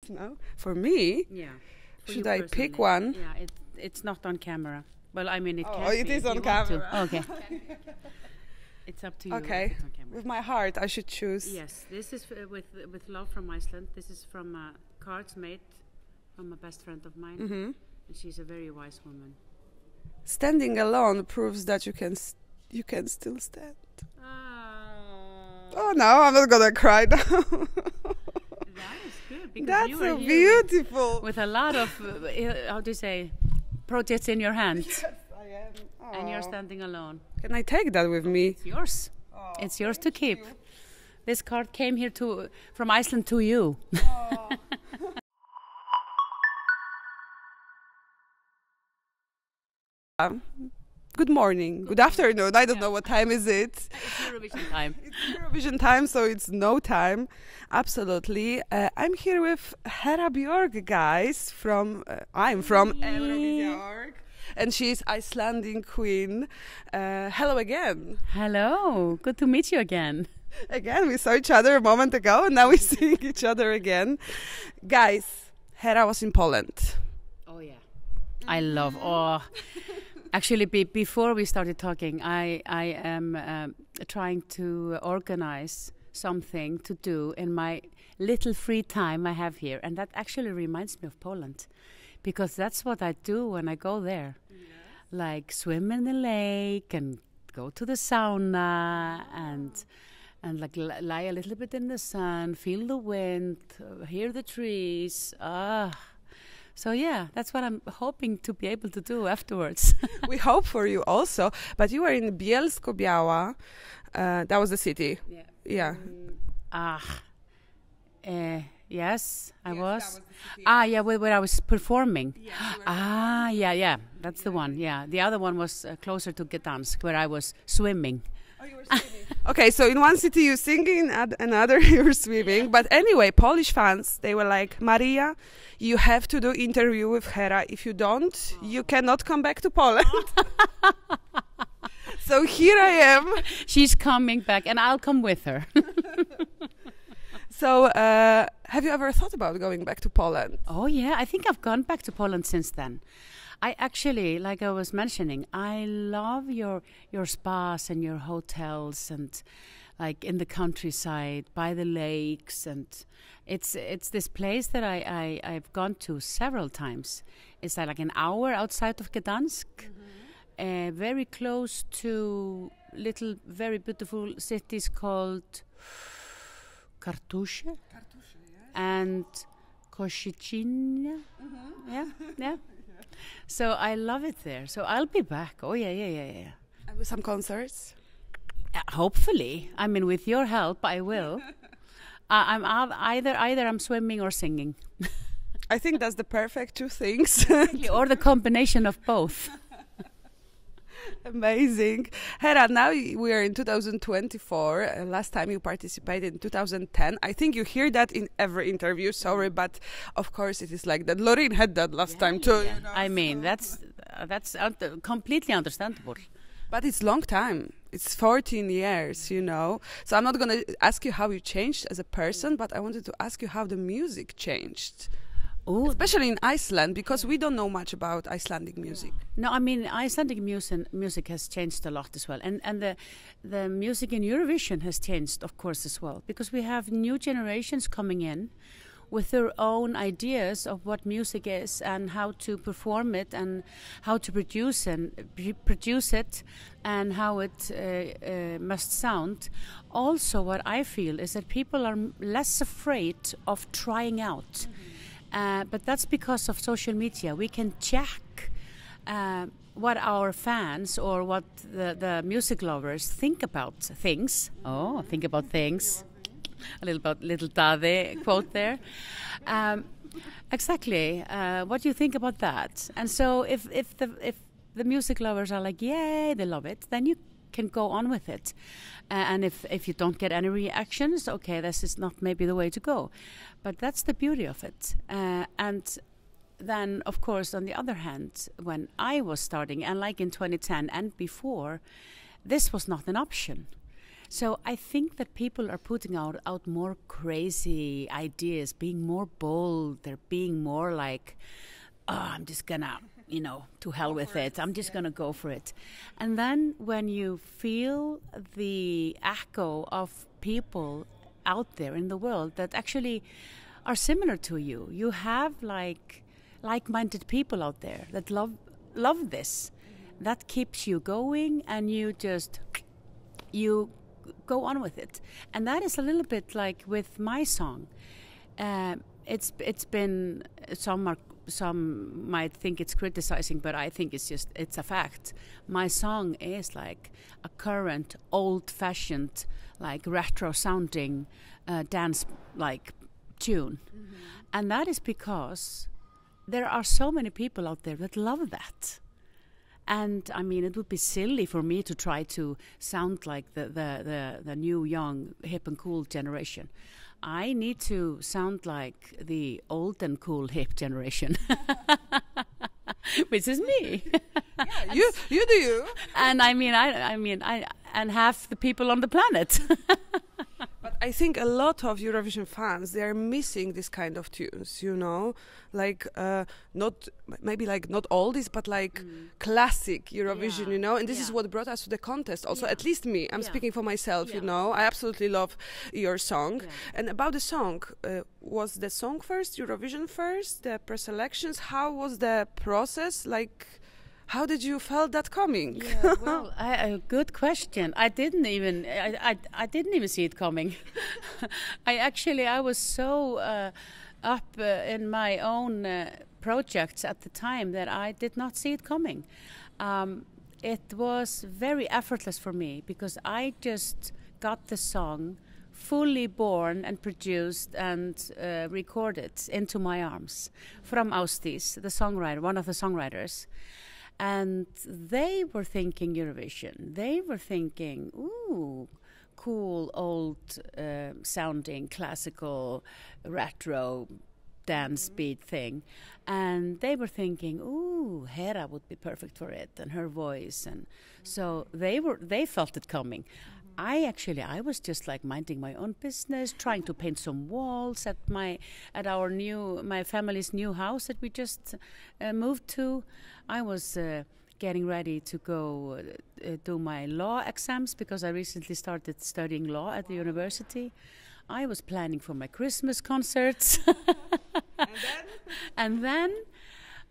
now. For me? Yeah. Should I pick one? Yeah, it's not on camera. Well, I mean, it can it be is if on you want to. camera. Okay. It's up to you. Okay. If it's on camera. With my heart, I should choose. Yes, this is with love from Iceland. This is from cards made from a best friend of mine. Mm-hmm. And she's a very wise woman. Standing alone proves that you can still stand. Oh no, I'm not gonna cry now. That is good. Because That's you so are here beautiful. with a lot of how do you say, projects in your hand. Yes, I am. And you're standing alone. Can I take that with me? It's yours. It's yours to keep. This card came here from Iceland to you. Good morning, good afternoon. I don't know what time is it. It's Eurovision time. It's Eurovision time, so it's no time. Absolutely. I'm here with Hera Bjork, guys. I'm from eurowizja.org, and she's Icelandic queen. Hello again. Hello. Good to meet you again. Again, we saw each other a moment ago, and now we're seeing each other again. Guys, Hera was in Poland. Oh yeah, I love. Actually, before we started talking, I am trying to organize something to do in my little free time I have here, and that actually reminds me of Poland, because that's what I do when I go there, like swim in the lake and go to the sauna and like lie a little bit in the sun, feel the wind, hear the trees. So yeah, that's what I'm hoping to be able to do afterwards. We hope for you also. But you were in Bielsko-Biała. That was the city. Yeah. Yes, I was. Yeah, where I was performing. Yeah, yeah. That's the one. Yeah, the other one was closer to Gdansk, where I was swimming. Oh, you were swimming. Okay, so in one city you're singing, another you're swimming. But anyway, Polish fans, they were like, Maria, you have to do interview with Hera. If you don't, you cannot come back to Poland. So here I am. She's coming back, and I'll come with her. So have you ever thought about going back to Poland? Oh, yeah. I think I've gone back to Poland since then. I actually, like I was mentioning, I love your spas and your hotels and like in the countryside, by the lakes. And it's this place that I've gone to several times. It's like an hour outside of Gdansk, very close to little, very beautiful cities called Kartusze and Koszyczyn. Yeah. So I love it there. So I'll be back. Oh yeah. And with some concerts? Hopefully. I mean, with your help, I will. I'm either I'm swimming or singing. I think that's the perfect two things. Or the combination of both. Amazing. Hera, now we are in 2024. Last time you participated in 2010. I think you hear that in every interview. Sorry, but of course it is like that. Loreen had that last time too. Yeah. You know, I mean, that's completely understandable. But it's long time. It's 14 years, you know. So I'm not going to ask you how you changed as a person, but I wanted to ask you how the music changed. Ooh. Especially in Iceland, because we don't know much about Icelandic music. No, I mean, Icelandic music has changed a lot as well. And the music in Eurovision has changed, of course, as well. Because we have new generations coming in with their own ideas of what music is and how to perform it and how to produce it and how it must sound. Also, what I feel is that people are less afraid of trying out. But that's because of social media. We can check what our fans or what the music lovers think about things. Oh, think about things. A little Dade quote there. Exactly. What do you think about that? And so if the music lovers are like, yay, they love it, then you can go on with it. And if you don't get any reactions, okay, this is not maybe the way to go. But that's the beauty of it. And then, of course, on the other hand, when I was starting, and like in 2010 and before, this was not an option. So I think that people are putting out more crazy ideas, being more bold. They're being more like, oh, I'm just gonna, to hell with it. I'm just gonna go for it. And then when you feel the echo of people out there in the world that actually are similar to you, you have like-minded people out there that love this. That keeps you going, and you go on with it. And that is a little bit like with my song. It's been some might think it's criticizing, but I think it's a fact. My song is like a current, old-fashioned, like retro-sounding dance like tune, and that is because there are so many people out there that love that. And I mean, it would be silly for me to try to sound like the new, young, hip and cool generation. I need to sound like the old and cool hip generation, which is me. Yeah, you do you. And I mean, I and half the people on the planet. But I think a lot of Eurovision fans, they are missing this kind of tunes, like not oldies, but like classic Eurovision, and this is what brought us to the contest also, at least me. I'm speaking for myself, I absolutely love your song. And about the song, was the song first, Eurovision first, the preselections? How was the process? Like, how did you felt that coming? Yeah, well, good question. I didn't even see it coming. I was so up in my own projects at the time that I did not see it coming. It was very effortless for me because I just got the song fully born and produced and recorded into my arms from Ásdís, the songwriter, one of the songwriters. And they were thinking Eurovision. They were thinking, ooh, cool, old sounding, classical, retro dance beat thing. And they were thinking, ooh, Hera would be perfect for it, and her voice. And so they felt it coming. I was just like minding my own business, trying to paint some walls at my family's new house that we just moved to. I was getting ready to go do my law exams because I recently started studying law at the university. I was planning for my Christmas concerts. And then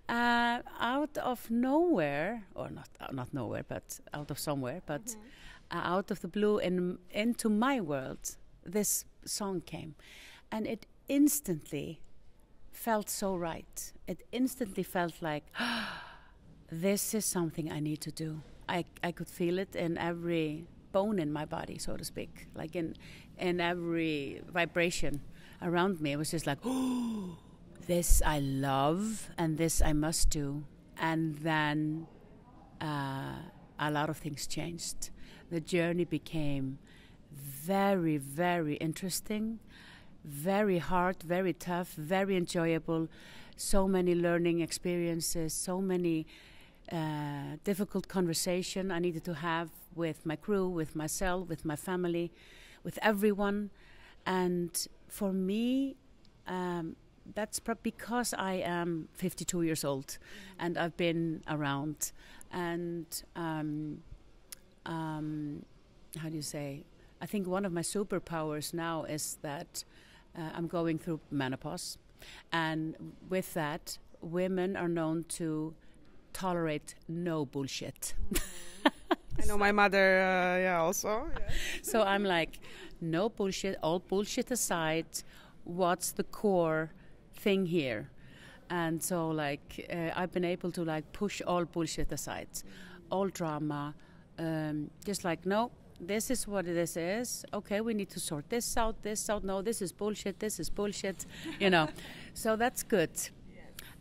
out of nowhere, or not nowhere, but out of somewhere, but out of the blue into my world, this song came. And it instantly felt so right. It instantly felt like, this is something I need to do. I could feel it in every bone in my body, so to speak, like in every vibration around me. It was just like, oh, this I love and this I must do. And then a lot of things changed. The journey became very, very interesting, very hard, very tough, very enjoyable. So many learning experiences, so many difficult conversation I needed to have with my crew, with myself, with my family, with everyone. And for me, that's because I am 52 years old and I've been around. And how do you say? I think one of my superpowers now is that I'm going through menopause. And with that, women are known to tolerate no bullshit. I know my mother, also. Yeah. So I'm like, no bullshit, all bullshit aside, what's the core thing here? And so I've been able to push all bullshit aside, all drama, just no, this is what this is. Okay, we need to sort this out. No, this is bullshit, So that's good.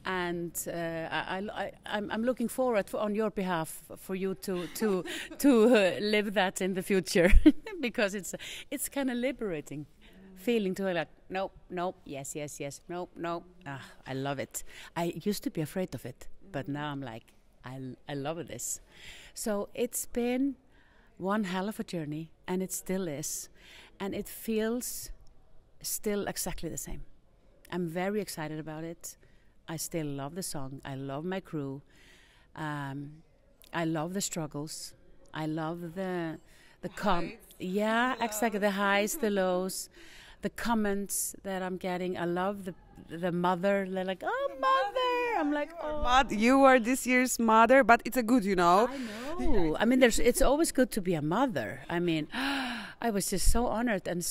And I'm looking forward on your behalf for you to live that in the future because it's kind of liberating feeling to nope, yes, nope. I love it. I used to be afraid of it, but now I'm like, I love this. So it's been one hell of a journey, and it still is. And it feels still exactly the same. I'm very excited about it. I still love the song. I love my crew. I love the struggles. I love the exactly, the highs, the lows, the comments that I'm getting. I love the mother. They're like, "Oh, mother!" I'm like, "Oh, you are this year's mother," but it's a good, I know. I mean, it's always good to be a mother. I mean, I was just so honored and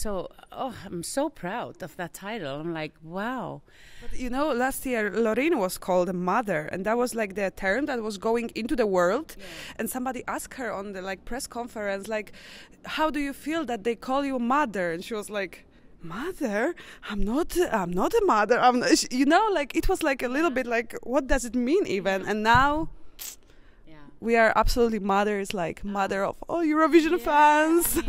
I'm so proud of that title. I'm like, wow. But you know, last year Loreen was called a mother, and that was like the term that was going into the world. Yeah. And somebody asked her on the press conference, like, how do you feel that they call you mother? And she was like, mother? I'm not a mother. I'm not, you know, like it was like a little bit like, what does it mean even? And now we are absolutely mothers, like mother of all Eurovision fans.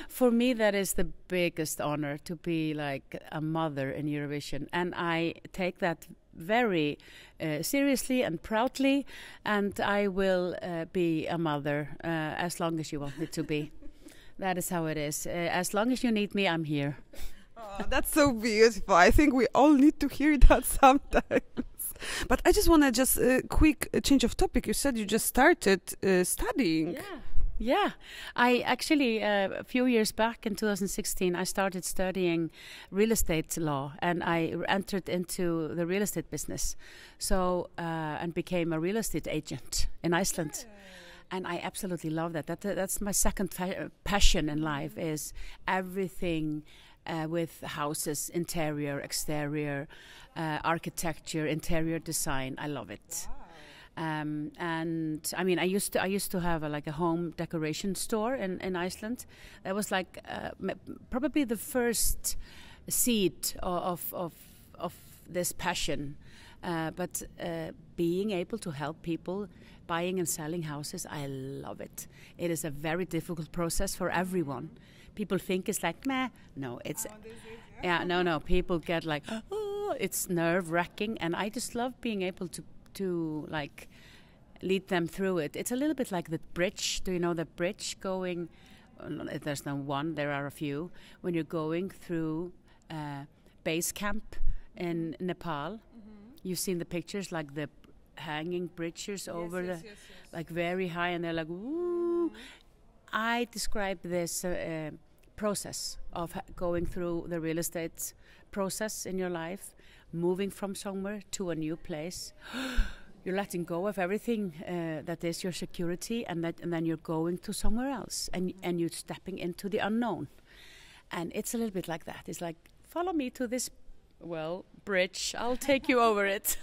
For me, that is the biggest honor, to be like a mother in Eurovision. And I take that very seriously and proudly. And I will be a mother as long as you want me to be. That is how it is. As long as you need me, I'm here. Oh, that's so beautiful. I think we all need to hear that sometimes. But I just want to just quick change of topic. You said you just started studying. Yeah. I actually, a few years back in 2016, I started studying real estate law, and I entered into the real estate business. So, and became a real estate agent in Iceland. And I absolutely love that. That's my second passion in life, is everything with houses, interior, exterior, architecture, interior design. I love it. Wow. And I mean, I used to have a home decoration store in Iceland. That was like probably the first seed of this passion. But being able to help people buying and selling houses, I love it. It is a very difficult process for everyone. People think it's like, meh. No, it's... No. People get like, oh, it's nerve-wracking. And I just love being able to like, lead them through it. It's a little bit like the bridge. Do you know the bridge going... There's no one, there are a few. When you're going through base camp in Nepal, you've seen the pictures, like the hanging bridges over yes. Like very high, and they're like, woo. I describe this process of going through the real estate process in your life, moving from somewhere to a new place. You're letting go of everything that is your security, and then you're going to somewhere else, and you're stepping into the unknown. And it's a little bit like that. It's like, follow me to this bridge, I'll take you over it.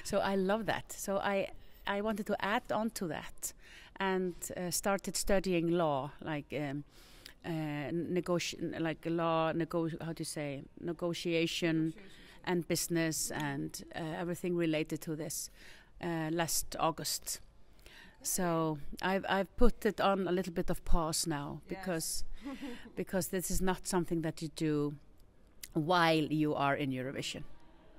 So I love that. So I wanted to add on to that, and started studying law, negotiation and business and everything related to this last August. So I've put it on a little bit of pause now, because this is not something that you do while you are in Eurovision.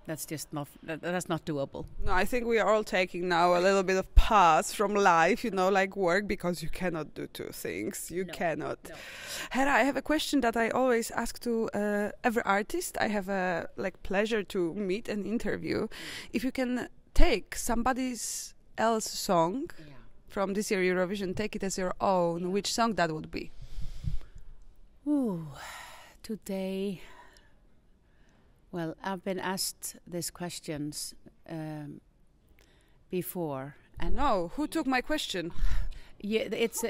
That's just that's not doable. No, I think we are all taking now a little bit of pause from life, like work, because you cannot do two things. You cannot. No. Hera, I have a question that I always ask to every artist I have a pleasure to meet and interview. If you can take somebody else's song from this year Eurovision, take it as your own, which song that would be? Ooh, today... Well, I've been asked these questions before. And no, who took my question? Yeah, it's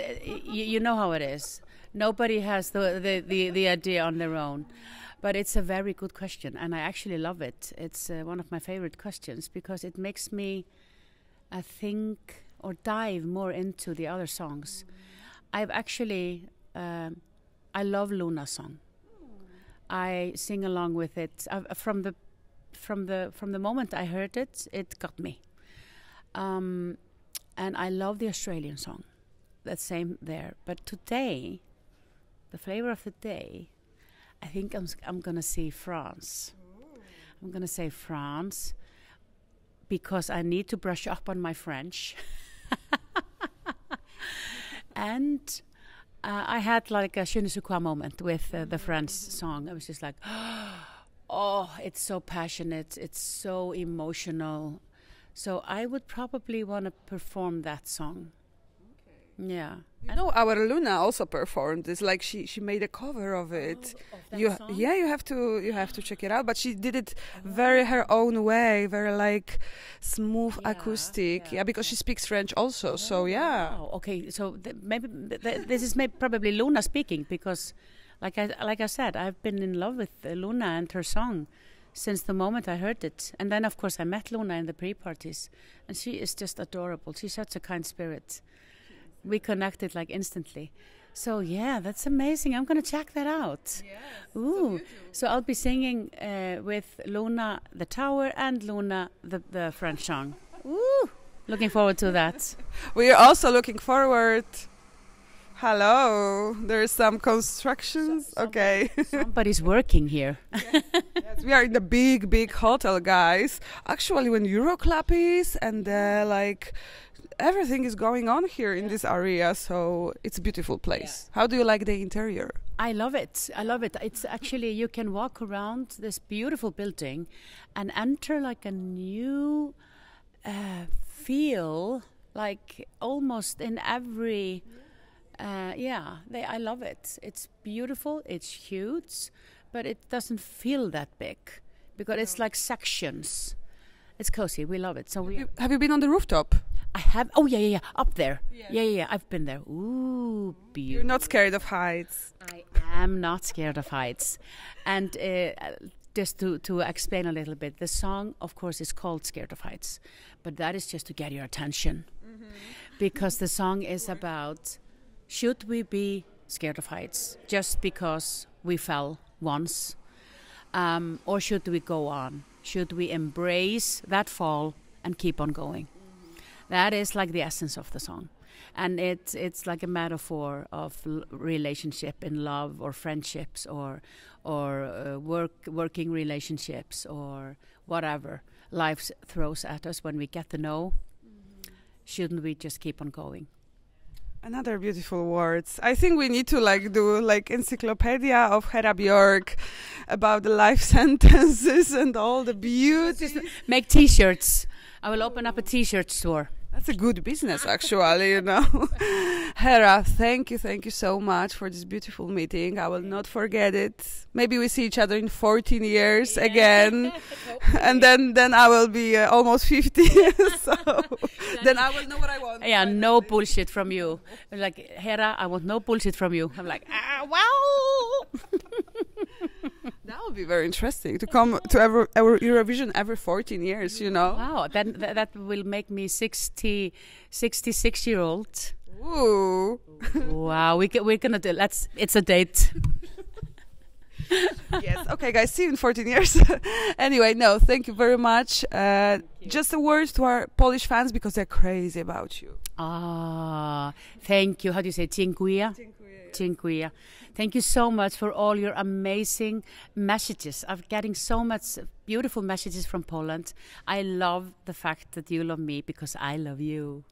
you know how it is. Nobody has the idea on their own, but it's a very good question, and I actually love it. It's one of my favorite questions, because it makes me think or dive more into the other songs. I've actually I love Luna's song. I sing along with it from the moment I heard it. It got me, and I love the Australian song. That same there. But today, the flavor of the day, I think I'm gonna say France. I'm gonna say France, because I need to brush up on my French. And I had like a je ne sais quoi moment with the French song. I was just like, oh, it's so passionate, it's so emotional. So I would probably want to perform that song. Okay. Yeah. You know, our Luna also performed this. Like she made a cover of it. Song? Yeah, you have to check it out. But she did it very her own way, very like smooth acoustic. Yeah, because she speaks French also. So yeah. Wow. Okay, so this is probably Luna speaking, because, like I said, I've been in love with Luna and her song since the moment I heard it. And then, of course, I met Luna in the pre-parties, and she is just adorable. She's such a kind spirit. We connected like instantly. So yeah, that's amazing. I'm going to check that out. Yes, ooh. So I'll be singing with Luna the Tower and Luna the French song. Ooh. Looking forward to that. We are also looking forward. Hello. There's some constructions. Okay. Somebody's working here. Yes, we are in the big hotel, guys. Actually, when Euroclub is and like everything is going on here in this area, so it's a beautiful place. How do you like the interior? I love it. I love it. It's actually, you can walk around this beautiful building and enter like a new feel, like almost in every. I love it. It's beautiful. It's huge, but it doesn't feel that big because it's like sections. It's cozy. We love it. So have you been on the rooftop? I have. Oh yeah. Up there. Yeah. I've been there. Ooh, beautiful. You're not scared of heights. I am not scared of heights. And just to explain a little bit, the song, of course, is called "Scared of Heights," but that is just to get your attention, because the song is about, should we be scared of heights just because we fell once, or should we go on? Should we embrace that fall and keep on going? That is like the essence of the song. And it's like a metaphor of relationship in love or friendships or working relationships or whatever life throws at us when we get to know. Shouldn't we just keep on going? Another beautiful words. I think we need to do encyclopedia of Hera Bjork about the life sentences and all the beauty. Make T-shirts. I will open up a T-shirt store. That's a good business, actually, you know. Hera, thank you so much for this beautiful meeting. I will not forget it. Maybe we see each other in 14 years again. And then I will be almost 50. So then I will know what I want. Yeah, no bullshit from you. Like, Hera, I want no bullshit from you. I'm like, wow. That would be very interesting to come to our Eurovision every 14 years, you know. Wow, then that will make me 66-year-old. Ooh. Wow, we're gonna do. It's a date. Yes. Okay, guys. See you in 14 years. Anyway, no, thank you very much. Just a word to our Polish fans because they're crazy about you. Thank you. How do you say dziękuję? Dziękuję. Thank you so much for all your amazing messages. I'm getting so much beautiful messages from Poland. I love the fact that you love me because I love you.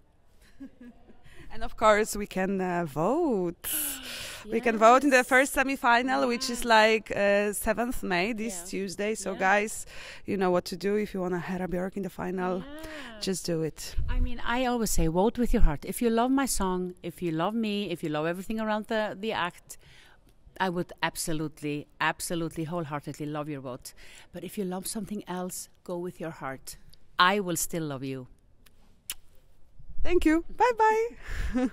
And of course, we can vote. We can vote in the first semi-final, which is like 7th May, this Tuesday. So guys, you know what to do. If you want a Hera Bjork in the final, just do it. I mean, I always say, vote with your heart. If you love my song, if you love me, if you love everything around the act, I would absolutely, wholeheartedly love your vote. But if you love something else, go with your heart. I will still love you. Thank you. Bye-bye.